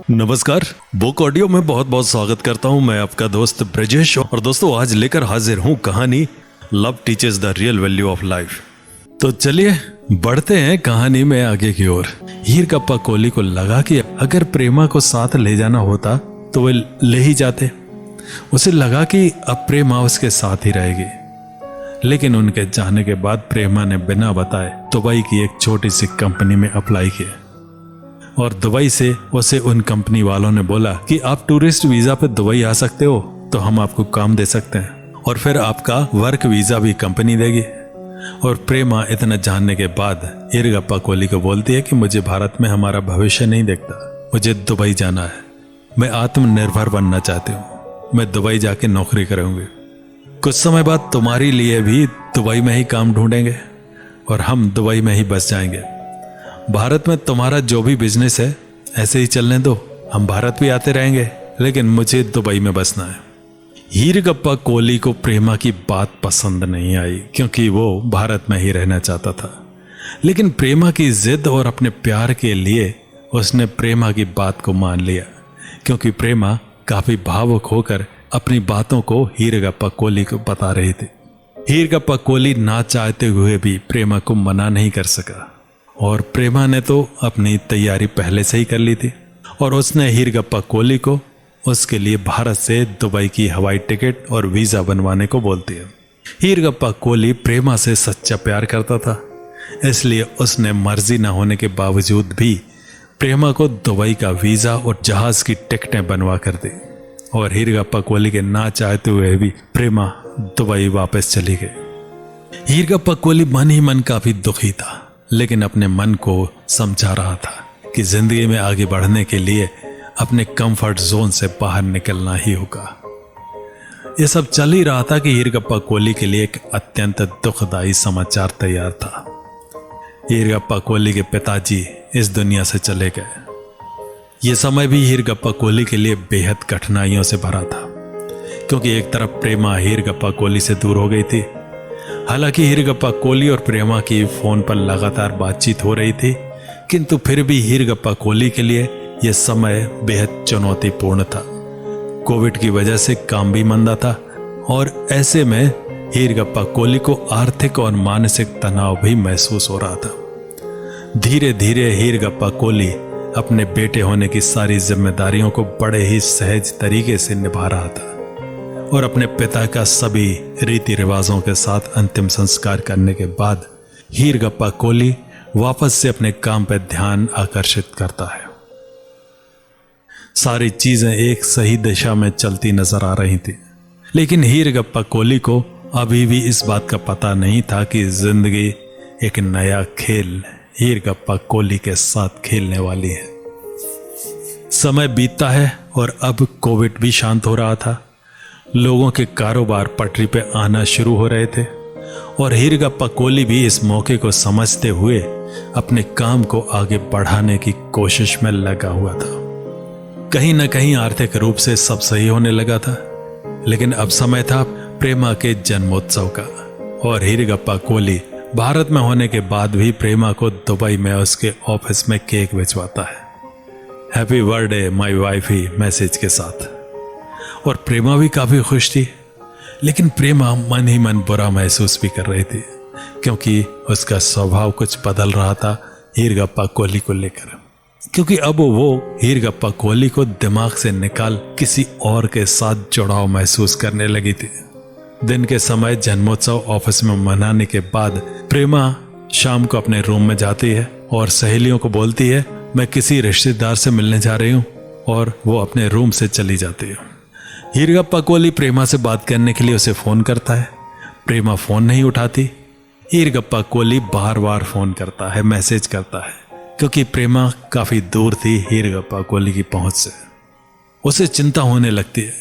नमस्कार, book audio में बहुत बहुत स्वागत करता हूं। मैं आपका दोस्त ब्रजेश और दोस्तों आज लेकर हाजिर हूं कहानी love teachers the real value of life. तो चलिए बढ़ते हैं कहानी में आगे की ओर। हीरकप्पा कोहली को लगा कि अगर प्रेमा को साथ ले जाना होता तो वे ले ही जाते। उसे लगा कि अब प्रेमा उसके साथ ही रहेगी। लेकिन उनके जाने के बाद प्रेमा ने बिना बताए दुबई की एक छोटी सी कंपनी में अप्लाई किया और दुबई से उसे उन कंपनी वालों ने बोला कि आप टूरिस्ट वीजा पे दुबई आ सकते हो तो हम आपको काम दे सकते हैं और फिर आपका वर्क वीजा भी कंपनी देगी। और प्रेमा इतना जानने के बाद हीरकप्पा कोहली को बोलती है कि मुझे भारत में हमारा भविष्य नहीं देखता, मुझे दुबई जाना है। मैं आत्मनिर्भर बनना चाहती हूँ, मैं दुबई जाके नौकरी करूंगी। कुछ समय बाद तुम्हारे लिए भी दुबई में ही काम ढूंढेंगे और हम दुबई में ही बस जाएंगे। भारत में तुम्हारा जो भी बिजनेस है ऐसे ही चलने दो, हम भारत भी आते रहेंगे, लेकिन मुझे दुबई में बसना है। हीरकप्पा कोहली को प्रेमा की बात पसंद नहीं आई क्योंकि वो भारत में ही रहना चाहता था। लेकिन प्रेमा की जिद और अपने प्यार के लिए उसने प्रेमा की बात को मान लिया क्योंकि प्रेमा काफी भावुक होकर अपनी बातों को हीरकप्पा कोहली को बता रही थी। हीरकप्पा कोहली ना चाहते हुए भी प्रेमा को मना नहीं कर सका और प्रेमा ने तो अपनी तैयारी पहले से ही कर ली थी और उसने हीरकप्पा कोहली को उसके लिए भारत से दुबई की हवाई टिकट और वीज़ा बनवाने को बोलती है। हीरकप्पा कोहली प्रेमा से सच्चा प्यार करता था, इसलिए उसने मर्जी न होने के बावजूद भी प्रेमा को दुबई का वीज़ा और जहाज़ की टिकटें बनवा कर दी और हीरकप्पा कोहली के ना चाहते हुए भी प्रेमा दुबई वापस चली गई। हीरकप्पा कोहली मन ही मन काफ़ी दुखी था, लेकिन अपने मन को समझा रहा था कि जिंदगी में आगे बढ़ने के लिए अपने कंफर्ट जोन से बाहर निकलना ही होगा। यह सब चल ही रहा था कि हीरकप्पा कोहली के लिए एक अत्यंत दुखदायी समाचार तैयार था। हीरकप्पा कोहली के पिताजी इस दुनिया से चले गए। यह समय भी हीरकप्पा कोहली के लिए बेहद कठिनाइयों से भरा था क्योंकि एक तरफ प्रेमा हीरकप्पा कोहली से दूर हो गई थी। हालांकि हीरकप्पा कोहली और प्रेमा की फोन पर लगातार बातचीत हो रही थी, किंतु फिर भी हीरकप्पा कोहली के लिए यह समय बेहद चुनौतीपूर्ण था। कोविड की वजह से काम भी मंदा था और ऐसे में हीरकप्पा कोहली को आर्थिक और मानसिक तनाव भी महसूस हो रहा था। धीरे धीरे हीरकप्पा कोहली अपने बेटे होने की सारी जिम्मेदारियों को बड़े ही सहज तरीके से निभा रहा था और अपने पिता का सभी रीति रिवाजों के साथ अंतिम संस्कार करने के बाद हीरकप्पा कोहली वापस से अपने काम पर ध्यान आकर्षित करता है। सारी चीजें एक सही दिशा में चलती नजर आ रही थी, लेकिन हीरकप्पा कोहली को अभी भी इस बात का पता नहीं था कि जिंदगी एक नया खेल हीरकप्पा कोहली के साथ खेलने वाली है। समय बीतता है और अब कोविड भी शांत हो रहा था। लोगों के कारोबार पटरी पे आना शुरू हो रहे थे और हीरकप्पा कोहली भी इस मौके को समझते हुए अपने काम को आगे बढ़ाने की कोशिश में लगा हुआ था। कहीं न कहीं आर्थिक रूप से सब सही होने लगा था, लेकिन अब समय था प्रेमा के जन्मोत्सव का और हीरकप्पा कोहली भारत में होने के बाद भी प्रेमा को दुबई में उसके ऑफिस में केक भिजवाता है, happy birthday my wife he message के साथ। और प्रेमा भी काफी खुश थी, लेकिन प्रेमा मन ही मन बुरा महसूस भी कर रही थी क्योंकि उसका स्वभाव कुछ बदल रहा था हीरकप्पा कोहली को लेकर, क्योंकि अब वो हीरकप्पा कोहली को दिमाग से निकाल किसी और के साथ जुड़ाव महसूस करने लगी थी। दिन के समय जन्मोत्सव ऑफिस में मनाने के बाद प्रेमा शाम को अपने रूम में जाती है और सहेलियों को बोलती है मैं किसी रिश्तेदार से मिलने जा रही हूँ, और वो अपने रूम से चली जाती है। हीरकप्पा कोहली प्रेमा से बात करने के लिए उसे फोन करता है, प्रेमा फोन नहीं उठाती। हीरकप्पा कोहली बार बार फोन करता है, मैसेज करता है, क्योंकि प्रेमा काफी दूर थी हीरकप्पा कोहली की पहुंच से। उसे चिंता होने लगती है,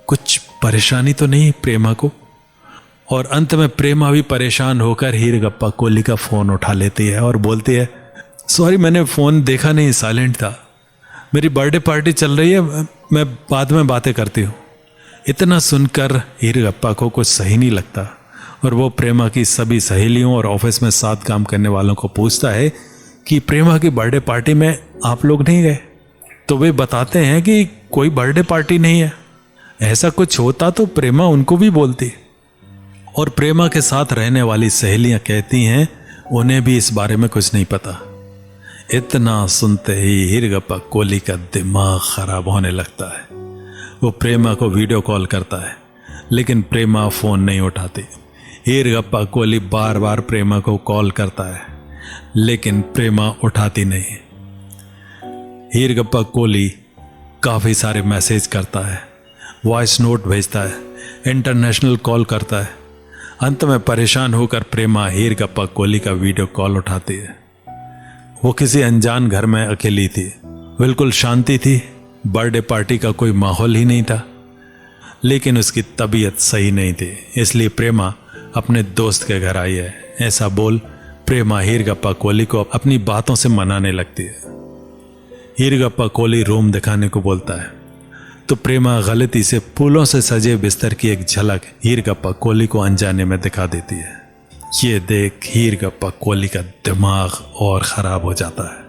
कुछ परेशानी तो नहीं प्रेमा को। और अंत में प्रेमा भी परेशान होकर हीरकप्पा कोहली का फोन उठा लेती है और बोलती है सॉरी मैंने फोन देखा नहीं, साइलेंट था, मेरी बर्थडे पार्टी चल रही है, मैं बाद में बातें करती हूँ। इतना सुनकर हीरकप्पा को कुछ सही नहीं लगता और वो प्रेमा की सभी सहेलियों और ऑफिस में साथ काम करने वालों को पूछता है कि प्रेमा की बर्थडे पार्टी में आप लोग नहीं गए। तो वे बताते हैं कि कोई बर्थडे पार्टी नहीं है। ऐसा कुछ होता तो प्रेमा उनको भी बोलती। और प्रेमा के साथ रहने वाली सहेलियां कहती हैं उन्हें भी इस बारे में कुछ नहीं पता। इतना सुनते ही हीरगप्पा कोहली का दिमाग खराब होने लगता है। वो प्रेमा को वीडियो कॉल करता है, लेकिन प्रेमा फोन नहीं उठाती। हीरगप्पा कोहली बार बार प्रेमा को कॉल करता है, लेकिन प्रेमा उठाती नहीं। हीरगप्पा कोहली काफ़ी सारे मैसेज करता है, वॉइस नोट भेजता है, इंटरनेशनल कॉल करता है। अंत में परेशान होकर प्रेमा हीरगप्पा कोहली का वीडियो कॉल उठाती है। वो किसी अनजान घर में अकेली थी, बिल्कुल शांति थी, बर्थडे पार्टी का कोई माहौल ही नहीं था। लेकिन उसकी तबीयत सही नहीं थी, इसलिए प्रेमा अपने दोस्त के घर आई है। ऐसा बोल प्रेमा हीरगप्पा कोहली को अपनी बातों से मनाने लगती है। हीरगप्पा कोहली रूम दिखाने को बोलता है, तो प्रेमा गलती से फूलों से सजे बिस्तर की एक झलक हीरगप्पा कोहली को अनजाने में दिखा देती है। ये देख हीरगप्पा कोहली का दिमाग और खराब हो जाता है।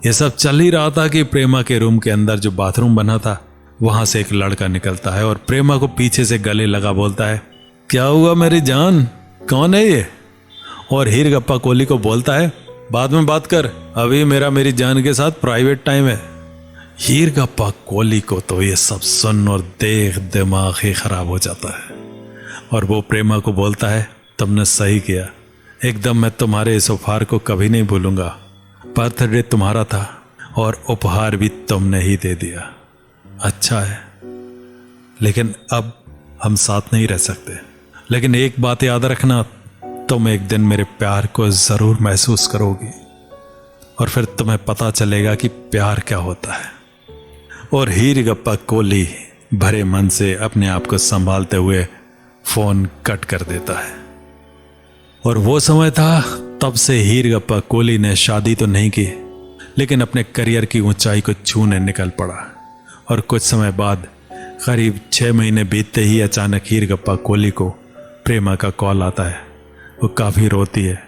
ये सब चल ही रहा था कि प्रेमा के रूम के अंदर जो बाथरूम बना था, वहां से एक लड़का निकलता है और प्रेमा को पीछे से गले लगा बोलता है, क्या हुआ मेरी जान, कौन है ये? और हीरगप्पा कोहली को बोलता है, बाद में बात कर, अभी मेरी जान के साथ प्राइवेट टाइम है। हीरगप्पा कोहली को तो ये सब सुन और देख दिमाग ही खराब हो जाता है। और वो प्रेमा को बोलता है, तुमने सही किया, एकदम मैं तुम्हारे इस उपहार को कभी नहीं भूलूंगा। बर्थडे तुम्हारा था और उपहार भी तुमने ही दे दिया। अच्छा है, लेकिन अब हम साथ नहीं रह सकते। लेकिन एक बात याद रखना, तुम एक दिन मेरे प्यार को जरूर महसूस करोगी और फिर तुम्हें पता चलेगा कि प्यार क्या होता है। और हीरगप्पा कोहली भरे मन से अपने आप को संभालते हुए फोन कट कर देता है। और वो समय था, तब से हीरगप्पा कोहली ने शादी तो नहीं की, लेकिन अपने करियर की ऊंचाई को छूने निकल पड़ा। और कुछ समय बाद, करीब 6 महीने बीतते ही अचानक हीरगप्पा कोहली को प्रेमा का कॉल आता है। वो काफ़ी रोती है,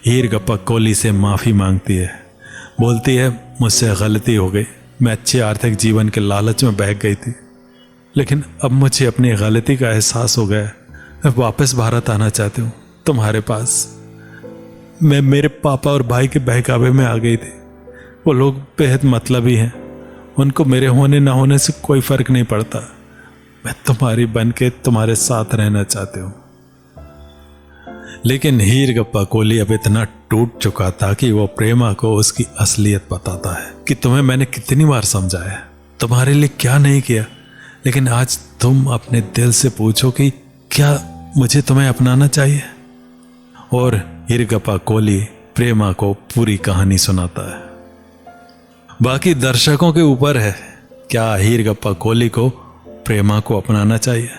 हीरगप्पा कोहली से माफ़ी मांगती है, बोलती है मुझसे गलती हो गई, मैं अच्छे आर्थिक जीवन के लालच में बह गई थी, लेकिन अब मुझे अपनी गलती का एहसास हो गया। मैं वापस भारत आना चाहती हूँ तुम्हारे पास। मैं मेरे पापा और भाई के बहकावे में आ गई थी। वो लोग बेहद मतलबी हैं, उनको मेरे होने ना होने से कोई फर्क नहीं पड़ता। मैं तुम्हारी बन के तुम्हारे साथ रहना चाहती हूँ। लेकिन हीरगप्पा कोहली अब इतना टूट चुका था कि वो प्रेमा को उसकी असलियत बताता है कि तुम्हें मैंने कितनी बार समझाया, तुम्हारे लिए क्या नहीं किया, लेकिन आज तुम अपने दिल से पूछो कि क्या मुझे तुम्हें अपनाना चाहिए। और हीरगप्पा कोहली प्रेमा को पूरी कहानी सुनाता है। बाकी दर्शकों के ऊपर है, क्या हीरगप्पा कोहली को प्रेमा को अपनाना चाहिए।